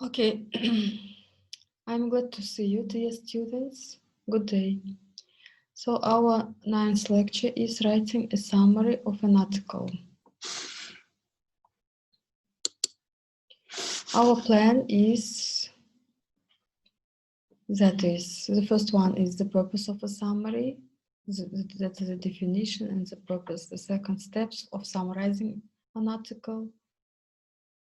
Okay, I'm glad to see you, dear students. Good day. So our ninth lecture is writing a summary of an article. Our plan is, the first one is the purpose of a summary, that is the definition and the purpose. The second steps of summarizing an article.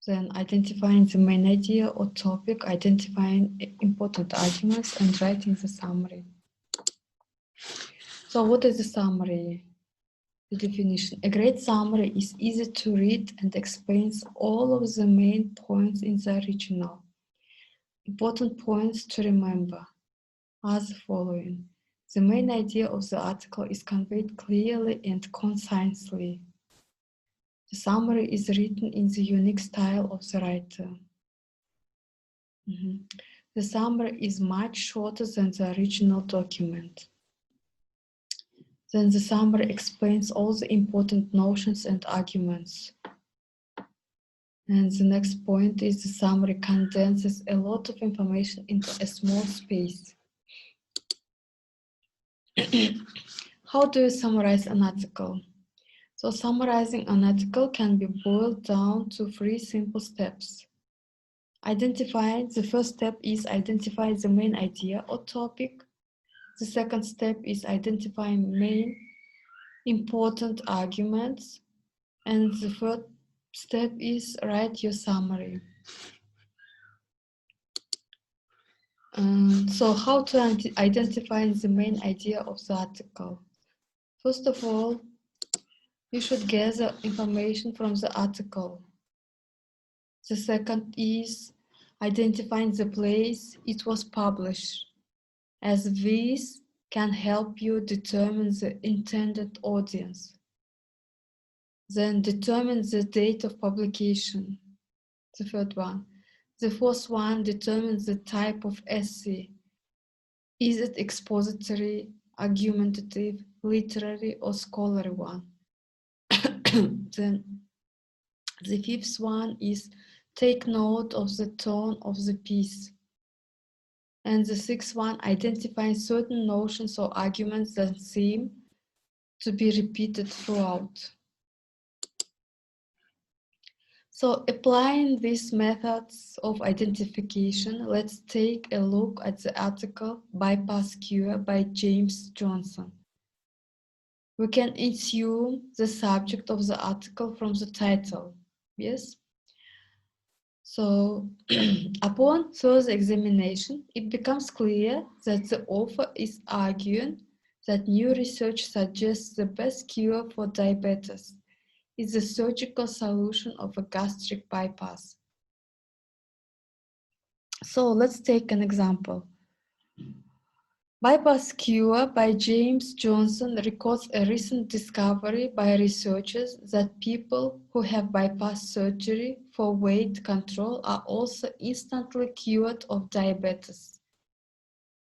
Then identifying the main idea or topic, identifying important arguments, and writing the summary. So what is the summary? The definition. A great summary is easy to read and explains all of the main points in the original. Important points to remember are the following. The main idea of the article is conveyed clearly and concisely. The summary is written in the unique style of the writer. The summary is much shorter than the original document. Then the summary explains all the important notions and arguments. And the next point is the summary condenses a lot of information into a small space. How do you summarize an article? So summarizing an article can be boiled down to 3 simple steps. The first step is identify the main idea or topic. The second step is identifying main important arguments. And the third step is write your summary. So how to identify the main idea of the article? First of all, you should gather information from the article. The second is identifying the place it was published, as this can help you determine the intended audience. Then determine the date of publication, the third one. The fourth one, determines the type of essay. Is it expository, argumentative, literary, or scholarly one? Then the fifth one is take note of the tone of the piece. And the sixth one, identify certain notions or arguments that seem to be repeated throughout. So applying these methods of identification, let's take a look at the article Bypass Cure by James Johnson. We can assume the subject of the article from the title, yes? So upon further examination, it becomes clear that the author is arguing that new research suggests the best cure for diabetes is the surgical solution of a gastric bypass. So let's take an example. Bypass Cure by James Johnson records a recent discovery by researchers that people who have bypass surgery for weight control are also instantly cured of diabetes.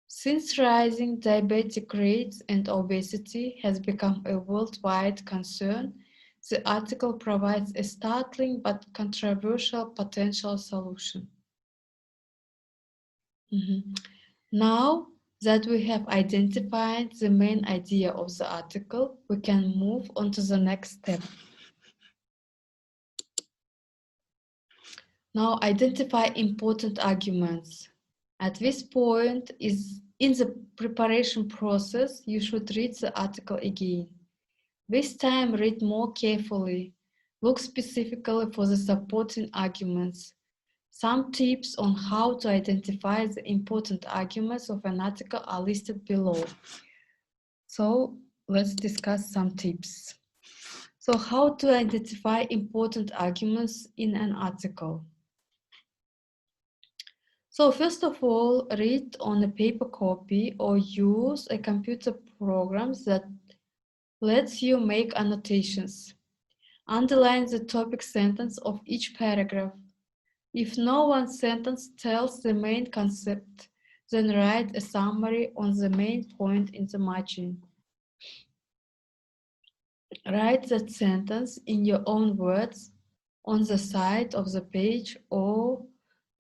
Since rising diabetic rates and obesity has become a worldwide concern, the article provides a startling but controversial potential solution. Now that we have identified the main idea of the article, we can move on to the next step. Now identify important arguments. At this point in the preparation process, you should read the article again. This time read more carefully. Look specifically for the supporting arguments. Some tips on how to identify the important arguments of an article are listed below. So let's discuss some tips. So how to identify important arguments in an article? So first of all, read on a paper copy or use a computer program that lets you make annotations. Underline the topic sentence of each paragraph. If no one sentence tells the main concept, then write a summary on the main point in the margin. Write that sentence in your own words on the side of the page or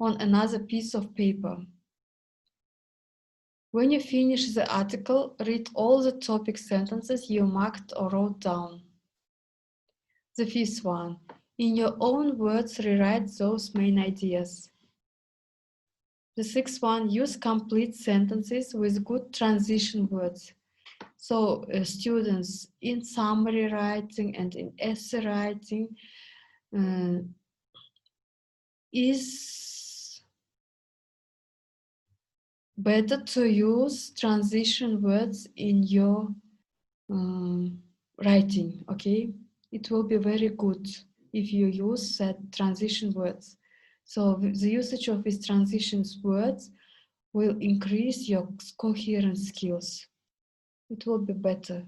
on another piece of paper. When you finish the article, read all the topic sentences you marked or wrote down. The fifth one, in your own words, rewrite those main ideas. The sixth one, use complete sentences with good transition words. So students, in summary writing and in essay writing, is better to use transition words in your writing, okay? It will be very good if you use that transition words. So the usage of these transition words will increase your coherent skills. It will be better.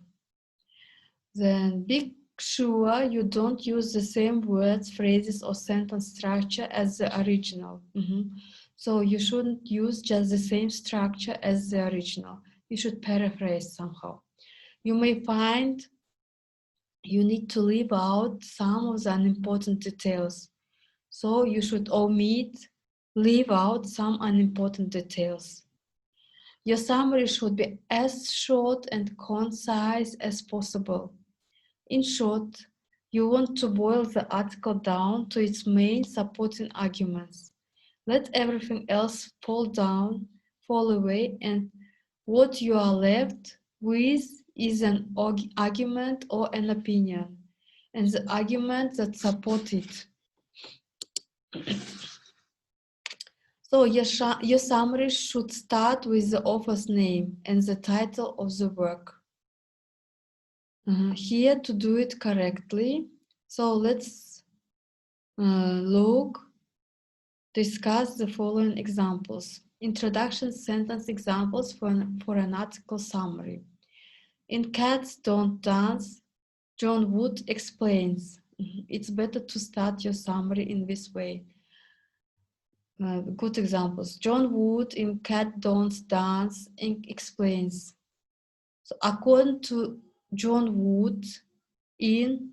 Then be sure you don't use the same words, phrases, or sentence structure as the original. So you shouldn't use just the same structure as the original. You should paraphrase somehow. You may find you need to leave out some of the unimportant details. So you should leave out some unimportant details. Your summary should be as short and concise as possible. In short, you want to boil the article down to its main supporting arguments. Let everything else fall away, and what you are left with is an argument or an opinion, and the argument that supports it. So your summary should start with the author's name and the title of the work. Here to do it correctly, so let's discuss the following examples. Introduction sentence examples for an article summary. In Cats Don't Dance, John Wood explains. It's better to start your summary in this way. Good examples. John Wood in Cat Don't Dance explains. So according to John Wood in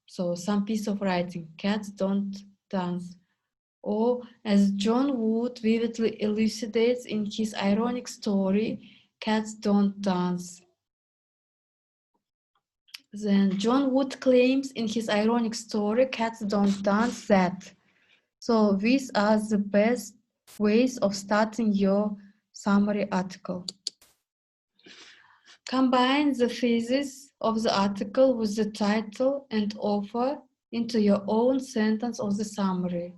so some piece of writing, Cats Don't Dance. Or as John Wood vividly elucidates in his ironic story, Cats Don't Dance. Then John Wood claims in his ironic story, Cats Don't Dance, that. So these are the best ways of starting your summary article. Combine the thesis of the article with the title and author into your own sentence of the summary.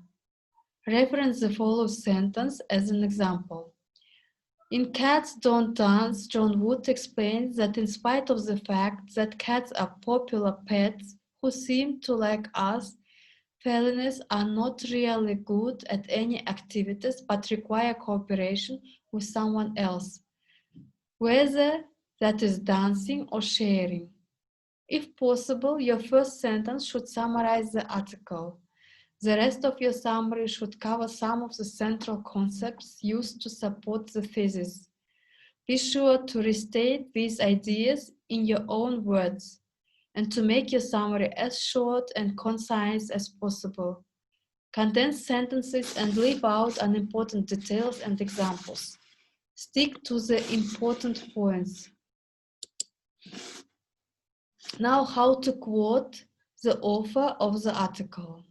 Reference the following sentence as an example. In Cats Don't Dance, John Wood explains that in spite of the fact that cats are popular pets who seem to like us, felines are not really good at any activities but require cooperation with someone else, whether that is dancing or sharing. If possible, your first sentence should summarize the article. The rest of your summary should cover some of the central concepts used to support the thesis. Be sure to restate these ideas in your own words and to make your summary as short and concise as possible. Condense sentences and leave out unimportant details and examples. Stick to the important points. Now, how to quote the author of the article.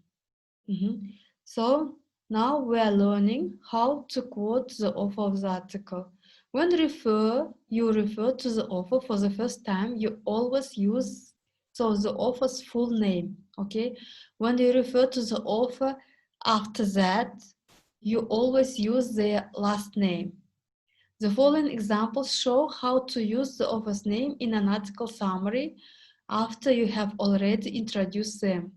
So now we are learning how to quote the author of the article. When you refer to the author for the first time, you always use the author's full name, okay? When you refer to the author after that, you always use their last name. The following examples show how to use the author's name in an article summary after you have already introduced them.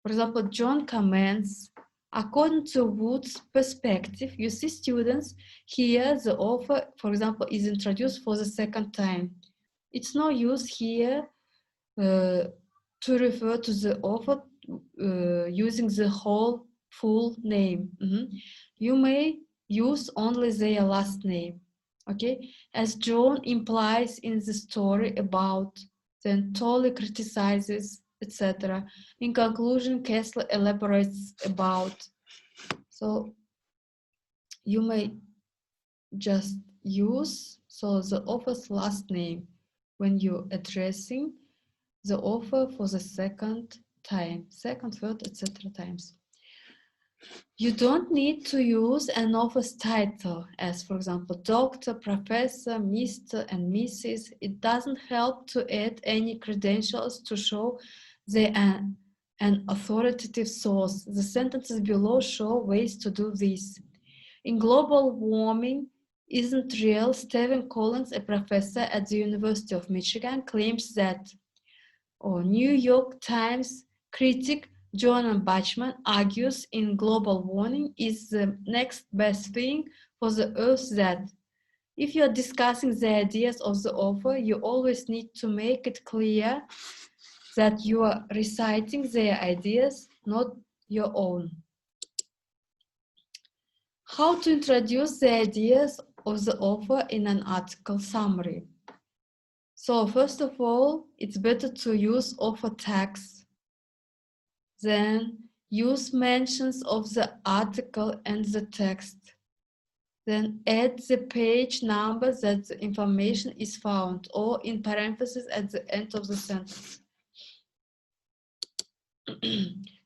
For example, John comments, according to Wood's perspective, you see students here, the author, for example, is introduced for the second time. It's no use here to refer to the author using the whole full name. You may use only their last name, okay? As John implies in the story about, then Tolle criticizes, etc. In conclusion, Kessler elaborates about. So you may just use the author's last name when you're addressing the author for the second time, second, third, etc. times. You don't need to use an author's title as, for example, Doctor, Professor, Mr. and Mrs. It doesn't help to add any credentials to show they are an authoritative source. The sentences below show ways to do this. In global warming isn't real, Stephen Collins, a professor at the University of Michigan, claims that, New York Times critic Joanna Bachman argues in global warming is the next best thing for the earth that if you're discussing the ideas of the author, you always need to make it clear that you are reciting their ideas, not your own. How to introduce the ideas of the author in an article summary. So first of all, it's better to use author tags. Then use mentions of the article and the text. Then add the page number that the information is found, or in parentheses at the end of the sentence.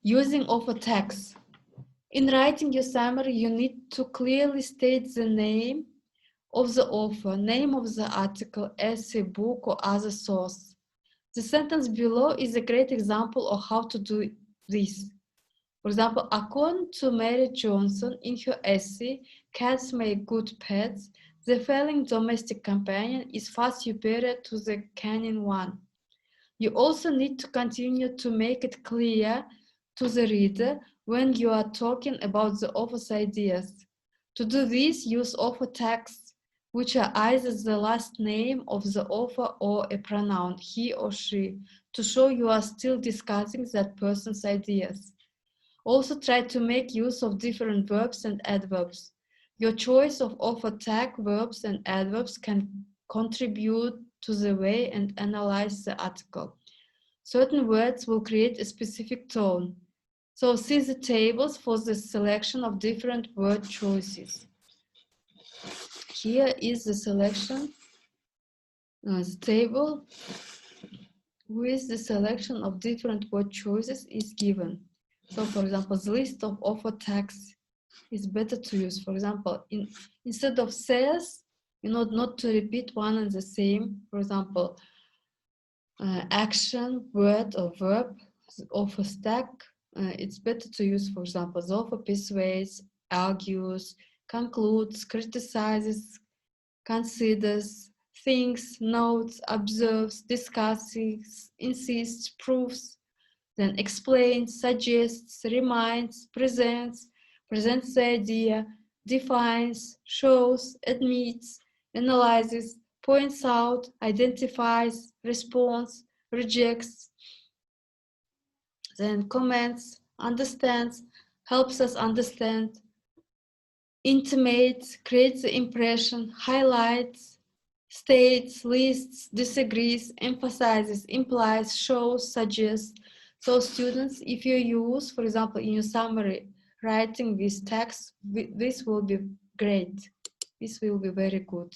Using author tags. In writing your summary, you need to clearly state the name of the author, name of the article, essay, book, or other source. The sentence below is a great example of how to do this. For example, according to Mary Johnson in her essay, Cats Make Good Pets, the feline domestic companion is far superior to the canine one. You also need to continue to make it clear to the reader when you are talking about the author's ideas. To do this, use author tags, which are either the last name of the author or a pronoun, he or she, to show you are still discussing that person's ideas. Also try to make use of different verbs and adverbs. Your choice of author tag verbs and adverbs can contribute to the way and analyze the article. Certain words will create a specific tone. So see the tables for the selection of different word choices. Here is the selection, the table with the selection of different word choices is given. So for example, the list of author tags is better to use. For example, instead of says, not to repeat one and the same. For example, action, word or verb, author tag. It's better to use, for example, the author persuades, argues, concludes, criticizes, considers, thinks, notes, observes, discusses, insists, proves, then explains, suggests, reminds, presents the idea, defines, shows, admits, analyzes, points out, identifies, responds, rejects, then comments, understands, helps us understand, intimates, creates the impression, highlights, states, lists, disagrees, emphasizes, implies, shows, suggests. So students, if you use, for example, in your summary, writing this text, this will be great. This will be very good.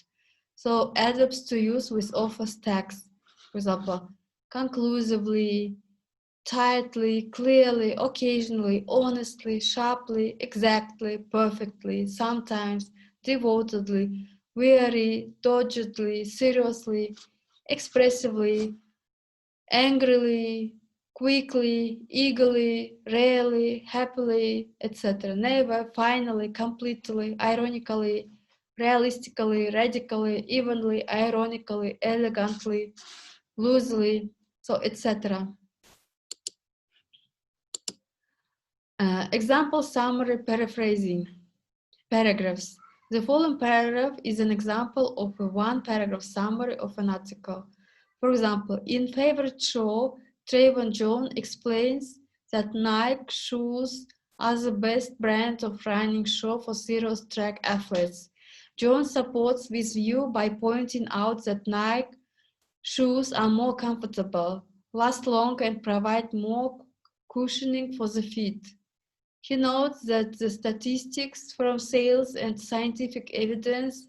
So adverbs to use with author's text, for example, conclusively, tightly, clearly, occasionally, honestly, sharply, exactly, perfectly, sometimes, devotedly, weary, doggedly, seriously, expressively, angrily, quickly, eagerly, rarely, happily, etc. Never, finally, completely, ironically, realistically, radically, evenly, ironically, elegantly, loosely, so etc. Example summary paraphrasing. Paragraphs. The following paragraph is an example of a one-paragraph summary of an article. For example, in Favorite Show, Trayvon John explains that Nike shoes are the best brand of running shoe for serious track athletes. John supports this view by pointing out that Nike shoes are more comfortable, last longer, and provide more cushioning for the feet. He notes that the statistics from sales and scientific evidence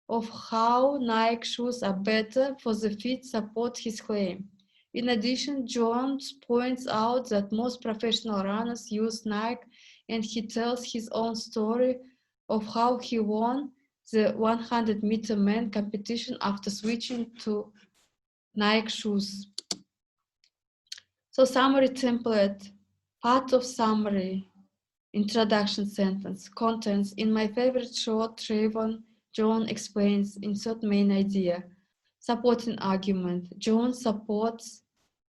of how Nike shoes are better for the feet support his claim. In addition, Jones points out that most professional runners use Nike, and he tells his own story of how he won the 100-meter men competition after switching to Nike shoes. So summary template, part of summary, introduction sentence, contents. In my favorite short, Trayvon, John explains, insert main idea. Supporting argument. John supports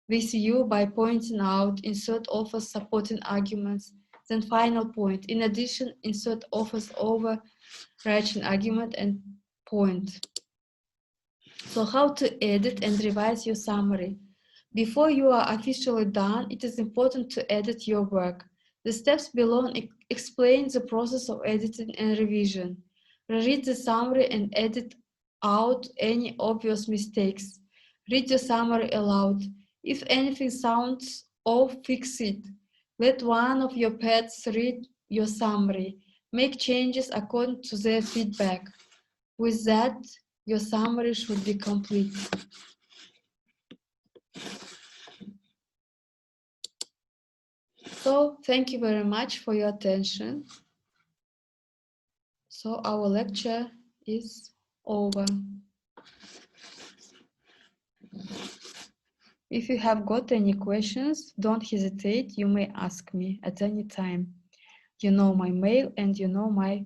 this view by pointing out, insert offers supporting arguments. Then final point. In addition, insert offers overarching argument and point. So how to edit and revise your summary. Before you are officially done, it is important to edit your work. The steps below explain the process of editing and revision. Read the summary and edit out any obvious mistakes. Read your summary aloud. If anything sounds off, fix it. Let one of your pets read your summary. Make changes according to their feedback. With that, your summary should be complete. So thank you very much for your attention. So our lecture is over. If you have got any questions, don't hesitate. You may ask me at any time. You know my mail and you know my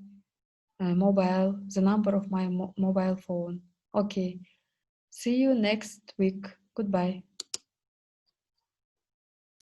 mobile, the number of my mobile phone. Okay. See you next week. Goodbye.